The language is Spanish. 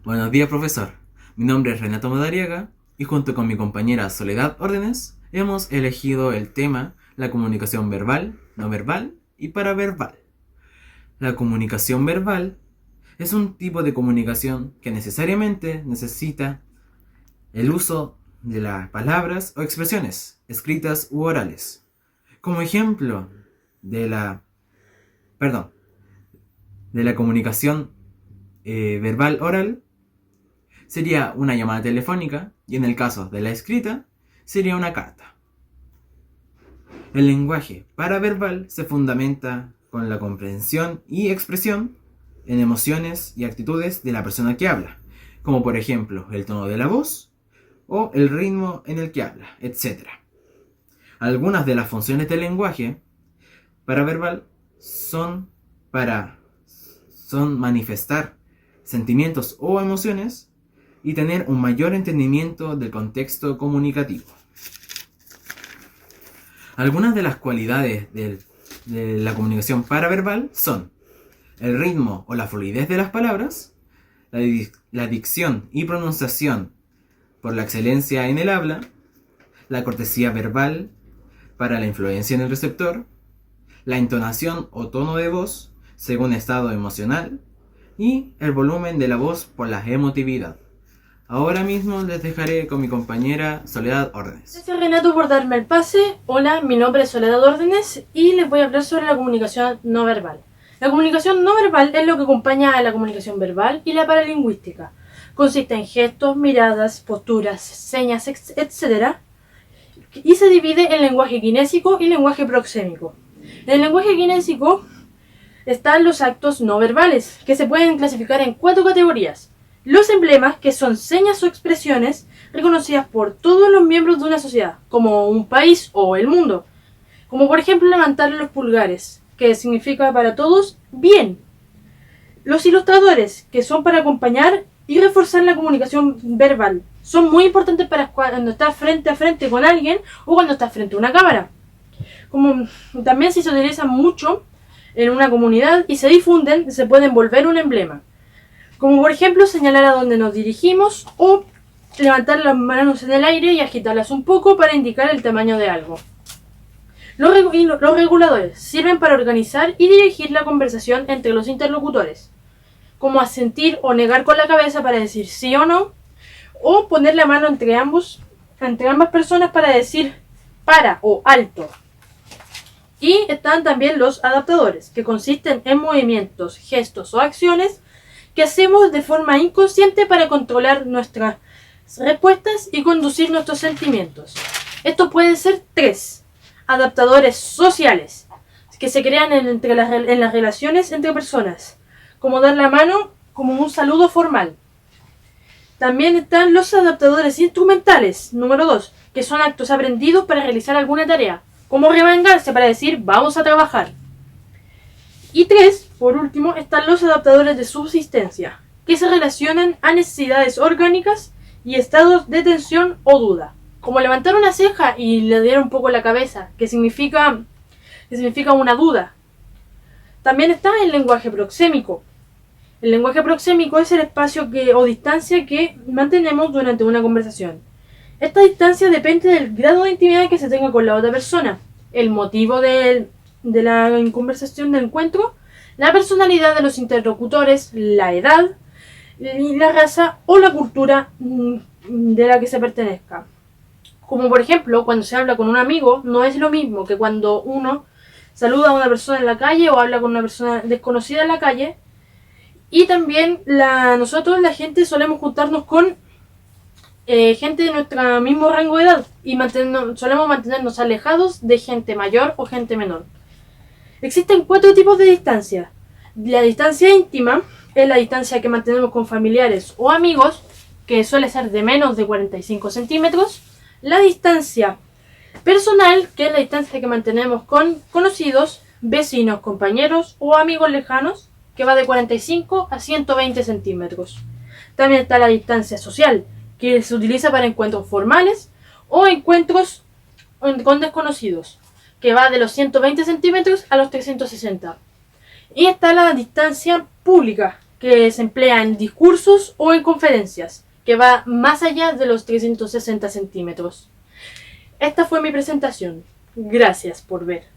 Buenos días, profesor. Mi nombre es Renato Madariaga y junto con mi compañera Soledad Órdenes hemos elegido el tema la comunicación verbal, no verbal y paraverbal. La comunicación verbal es un tipo de comunicación que necesariamente necesita el uso de las palabras o expresiones, escritas u orales. Como ejemplo de la, perdón, de la comunicación verbal oral sería una llamada telefónica y en el caso de la escrita sería una carta. El lenguaje paraverbal se fundamenta con la comprensión y expresión en emociones y actitudes de la persona que habla, como por ejemplo el tono de la voz o el ritmo en el que habla, etc. Algunas de las funciones del lenguaje paraverbal son manifestar sentimientos o emociones y tener un mayor entendimiento del contexto comunicativo. Algunas de las cualidades de la comunicación paraverbal son el ritmo o la fluidez de las palabras, la dicción y pronunciación por la excelencia en el habla, la cortesía verbal para la influencia en el receptor, la entonación o tono de voz según estado emocional y el volumen de la voz por la emotividad. Ahora mismo les dejaré con mi compañera Soledad Órdenes. Gracias Renato por darme el pase. Hola, mi nombre es Soledad Órdenes y les voy a hablar sobre la comunicación no verbal. La comunicación no verbal es lo que acompaña a la comunicación verbal y la paralingüística. Consiste en gestos, miradas, posturas, señas, etc. Y se divide en lenguaje kinésico y lenguaje proxémico. En el lenguaje kinésico están los actos no verbales, que se pueden clasificar en 4 categorías. Los emblemas, que son señas o expresiones reconocidas por todos los miembros de una sociedad, como un país o el mundo. Como por ejemplo levantar los pulgares, que significa para todos bien. Los ilustradores, que son para acompañar y reforzar la comunicación verbal. Son muy importantes para cuando estás frente a frente con alguien o cuando estás frente a una cámara. Como también si se utilizan mucho en una comunidad y se difunden, se pueden volver un emblema. Como por ejemplo señalar a dónde nos dirigimos o levantar las manos en el aire y agitarlas un poco para indicar el tamaño de algo. Los reguladores sirven para organizar y dirigir la conversación entre los interlocutores, como asentir o negar con la cabeza para decir sí o no, o poner la mano entre ambas personas para decir para o alto. Y están también los adaptadores, que consisten en movimientos, gestos o acciones que hacemos de forma inconsciente para controlar nuestras respuestas y conducir nuestros sentimientos. Estos pueden ser 3 adaptadores sociales que se crean en las relaciones entre personas, como dar la mano como un saludo formal. También están los adaptadores instrumentales, número 2, que son actos aprendidos para realizar alguna tarea, como remangarse para decir vamos a trabajar. Y 3, por último, están los adaptadores de subsistencia, que se relacionan a necesidades orgánicas y estados de tensión o duda, como levantar una ceja y ladear un poco la cabeza, que significa una duda. También está el lenguaje proxémico. El lenguaje proxémico es el espacio o distancia que mantenemos durante una conversación. Esta distancia depende del grado de intimidad que se tenga con la otra persona, el motivo de la conversación del encuentro, la personalidad de los interlocutores, la edad, la raza o la cultura de la que se pertenezca. Como por ejemplo, cuando se habla con un amigo, no es lo mismo que cuando uno saluda a una persona en la calle o habla con una persona desconocida en la calle. Y también nosotros, la gente, solemos juntarnos con gente de nuestro mismo rango de edad y solemos mantenernos alejados de gente mayor o gente menor. Existen 4 tipos de distancia. La distancia íntima es la distancia que mantenemos con familiares o amigos, que suele ser de menos de 45 centímetros. La distancia personal, que es la distancia que mantenemos con conocidos, vecinos, compañeros o amigos lejanos, que va de 45 a 120 centímetros. También está la distancia social, que se utiliza para encuentros formales o encuentros con desconocidos, que va de los 120 centímetros a los 360. Y está la distancia pública, que se emplea en discursos o en conferencias, que va más allá de los 360 centímetros. Esta fue mi presentación. Gracias por ver.